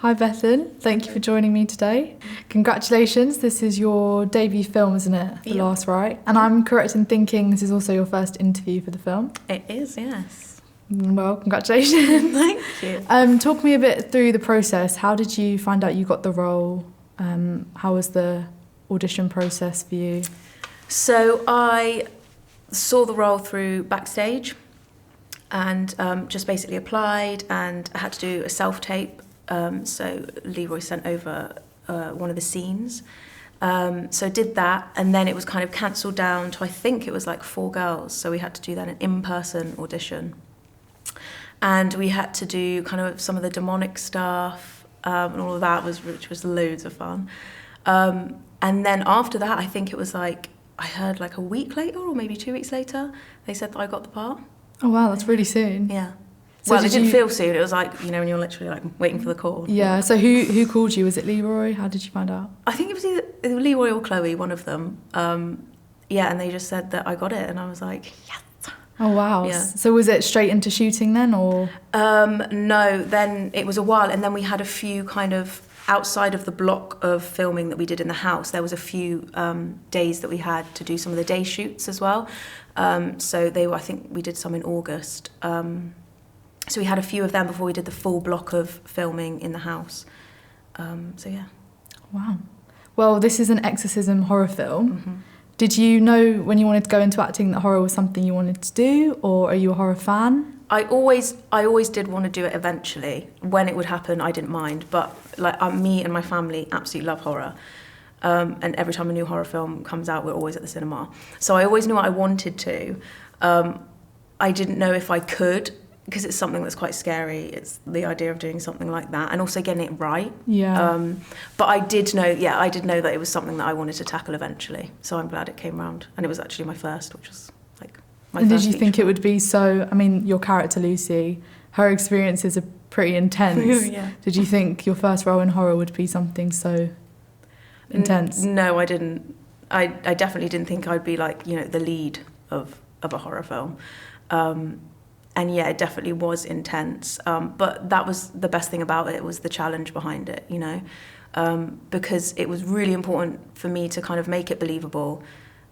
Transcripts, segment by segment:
Hi Bethan, thank you for joining me today. Congratulations, this is your debut film, isn't it? The Last Rite. And I'm correct in thinking this is also your first interview for the film? It is, yes. Well, congratulations. Thank you. Talk me a bit through the process. How did you find out you got the role? How was the audition process for you? So I saw the role through Backstage and just basically applied, and I had to do a self-tape. So Leroy sent over one of the scenes. So I did that, and then it was kind of cancelled down to, I think it was like 4 girls. So we had to do then an in-person audition. And we had to do kind of some of the demonic stuff, and all of that, which was loads of fun. And then after that, I think it was like, I heard like a week later or maybe 2 weeks later, they said that I got the part. Oh wow, that's really soon. Yeah. So well, it didn't feel soon. It was like, you know, when you're literally like waiting for the call. Yeah, so who called you? Was it Leroy? How did you find out? I think it was either Leroy or Chloe, one of them. Yeah, and they just said that I got it, and I was like, yes. Oh wow. Yeah. So was it straight into shooting then, or? No, then it was a while, and then we had a few kind of, outside of the block of filming that we did in the house, there was a few days that we had to do some of the day shoots as well. So I think we did some in August. So we had a few of them before we did the full block of filming in the house. So yeah. Wow. Well, this is an exorcism horror film. Mm-hmm. Did you know when you wanted to go into acting that horror was something you wanted to do, or are you a horror fan? I always did want to do it eventually. When it would happen, I didn't mind. But like me and my family absolutely love horror. And every time a new horror film comes out, we're always at the cinema. So I always knew I wanted to. I didn't know if I could, because it's something that's quite scary. It's the idea of doing something like that, and also getting it right. Yeah. But I did know that it was something that I wanted to tackle eventually. So I'm glad it came around, and it was actually my first, which was like my and first. Did you think feature it would be so? I mean, your character Lucy, her experiences are pretty intense. Yeah. Did you think your first role in horror would be something so intense? No, I didn't. I definitely didn't think I'd be like, you know, the lead of a horror film. And yeah, it definitely was intense. But that was the best thing about it, was the challenge behind it, you know, because it was really important for me to kind of make it believable.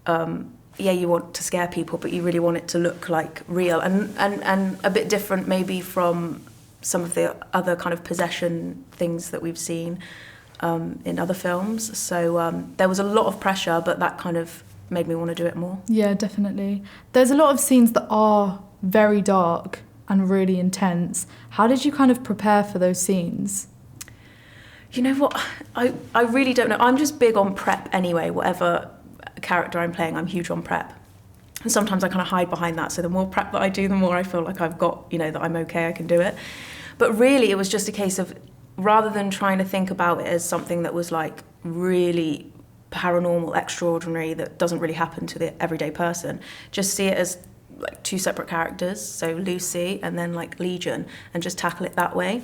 Yeah, you want to scare people, but you really want it to look like real and a bit different maybe from some of the other kind of possession things that we've seen in other films. So there was a lot of pressure, but that kind of made me want to do it more. Yeah, definitely. There's a lot of scenes that are very dark and really intense. How did you kind of prepare for those scenes? You know what? I really don't know. I'm just big on prep anyway. Whatever character I'm playing, I'm huge on prep. And sometimes I kind of hide behind that. So the more prep that I do, the more I feel like I've got, you know, that I'm okay, I can do it. But really, it was just a case of, rather than trying to think about it as something that was like really paranormal, extraordinary, that doesn't really happen to the everyday person, just see it as like 2 separate characters, so Lucy and then like Legion, and just tackle it that way.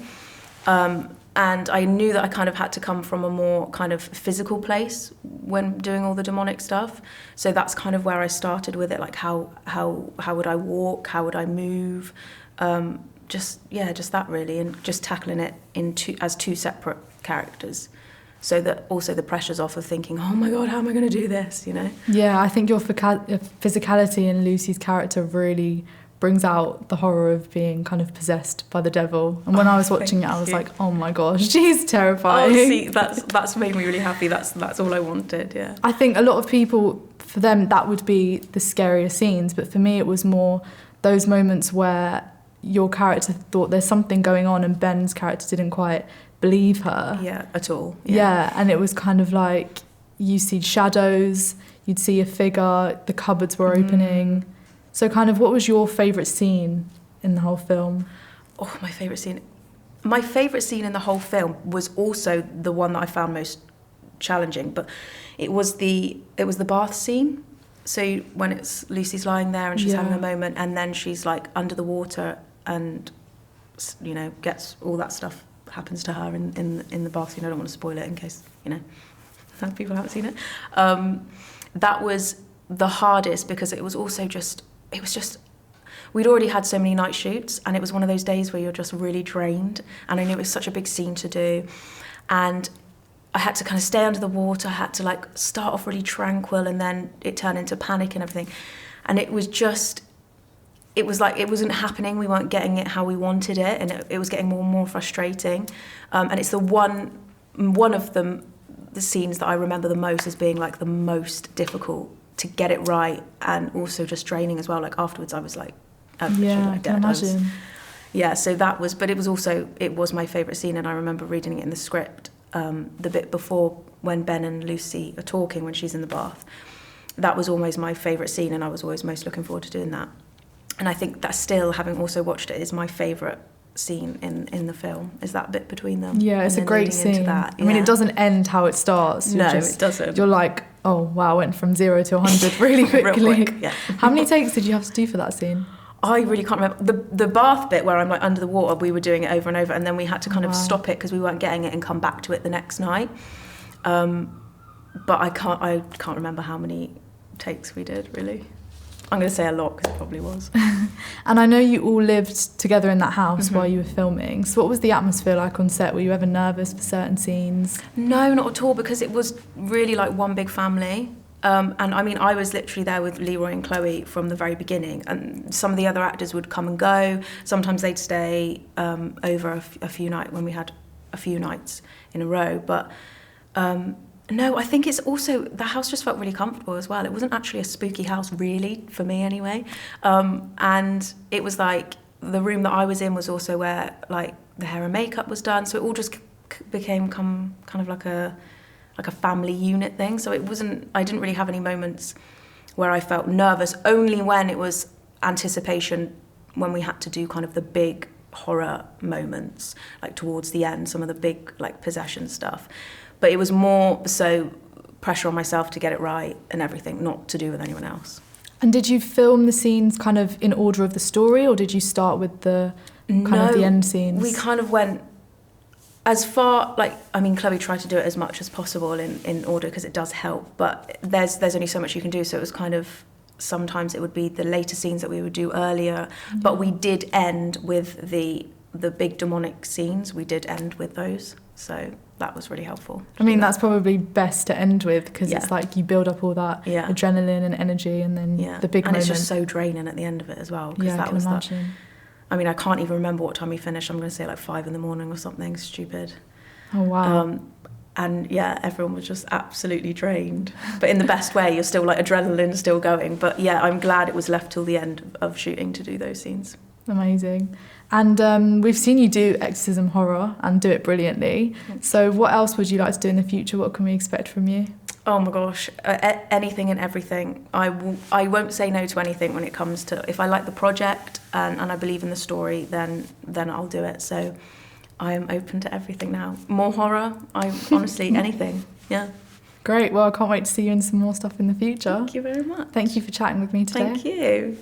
And I knew that I kind of had to come from a more kind of physical place when doing all the demonic stuff. So that's kind of where I started with it, like how would I walk, how would I move, just that really, and just tackling it as 2 separate characters. So that also the pressure's off of thinking, oh my God, how am I going to do this, you know? Yeah, I think your physicality in Lucy's character really brings out the horror of being kind of possessed by the devil. And when I was watching it, I was like, oh my gosh, she's terrifying. Oh, see, that's made me really happy. That's all I wanted, yeah. I think a lot of people, for them, that would be the scariest scenes. But for me, it was more those moments where your character thought there's something going on and Ben's character didn't quite believe her. Yeah, at all. Yeah, and it was kind of like you see shadows, you'd see a figure, the cupboards were opening. So kind of, what was your favourite scene in the whole film? Oh, my favourite scene. My favourite scene in the whole film was also the one that I found most challenging, but it was the bath scene. So when it's Lucy's lying there and she's having a moment, and then she's like under the water and, you know, gets all that stuff happens to her in the bath scene. I don't want to spoil it in case, you know, people haven't seen it. That was the hardest, because it was also just we'd already had so many night shoots, and it was one of those days where you're just really drained, and I knew it was such a big scene to do, and I had to kind of stay under the water. I had to like start off really tranquil, and then it turned into panic and everything, and it was like it wasn't happening. We weren't getting it how we wanted it, and it was getting more and more frustrating. And it's the one of them, the scenes that I remember the most as being like the most difficult to get it right, and also just draining as well. Like afterwards, I was like, I can imagine. So that was, but it was my favourite scene, and I remember reading it in the script, the bit before when Ben and Lucy are talking when she's in the bath. That was always my favourite scene, and I was always most looking forward to doing that. And I think that still, having also watched it, is my favourite scene in the film, is that bit between them. Yeah, it's a great scene. I mean, it doesn't end how it starts. It doesn't. You're like, oh, wow, I went from 0 to 100 really quickly. Real quick, yeah. How many takes did you have to do for that scene? I really can't remember. The bath bit where I'm like under the water, we were doing it over and over, and then we had to kind of stop it because we weren't getting it and come back to it the next night. But I can't remember how many takes we did, really. I'm going to say a lot because it probably was. And I know you all lived together in that house while you were filming. So what was the atmosphere like on set? Were you ever nervous for certain scenes? No, not at all, because it was really like one big family. And I mean, I was literally there with Leroy and Chloe from the very beginning, and some of the other actors would come and go. Sometimes they'd stay over a few nights when we had a few nights in a row. But no, I think it's also, the house just felt really comfortable as well. It wasn't actually a spooky house, really, for me anyway. And it was like, the room that I was in was also where like the hair and makeup was done. So it all just became kind of like a family unit thing. So I didn't really have any moments where I felt nervous, only when it was anticipation, when we had to do kind of the big horror moments, like towards the end, some of the big like possession stuff. But it was more so pressure on myself to get it right and everything, not to do with anyone else. And did you film the scenes kind of in order of the story, or did you start with the kind of the end scenes? We kind of went as far, like, I mean, Chloe tried to do it as much as possible in order because it does help, but there's only so much you can do. So it was kind of, sometimes it would be the later scenes that we would do earlier, but we did end with the big demonic scenes. We did end with those. So that was really helpful. I mean, that's probably best to end with, because it's like you build up all that adrenaline and energy, and then the big moment. And it's just so draining at the end of it as well. Yeah, I can imagine. I mean, I can't even remember what time we finished. I'm going to say like 5 a.m. or something stupid. Oh, wow. And yeah, everyone was just absolutely drained. But in the best way, you're still like adrenaline still going. But yeah, I'm glad it was left till the end of shooting to do those scenes. Amazing. And we've seen you do exorcism horror and do it brilliantly. So what else would you like to do in the future? What can we expect from you? Oh my gosh, anything and everything. I won't say no to anything when it comes to, if I like the project and I believe in the story, then I'll do it. So I am open to everything now. More horror, honestly, anything, yeah. Great, well, I can't wait to see you in some more stuff in the future. Thank you very much. Thank you for chatting with me today. Thank you.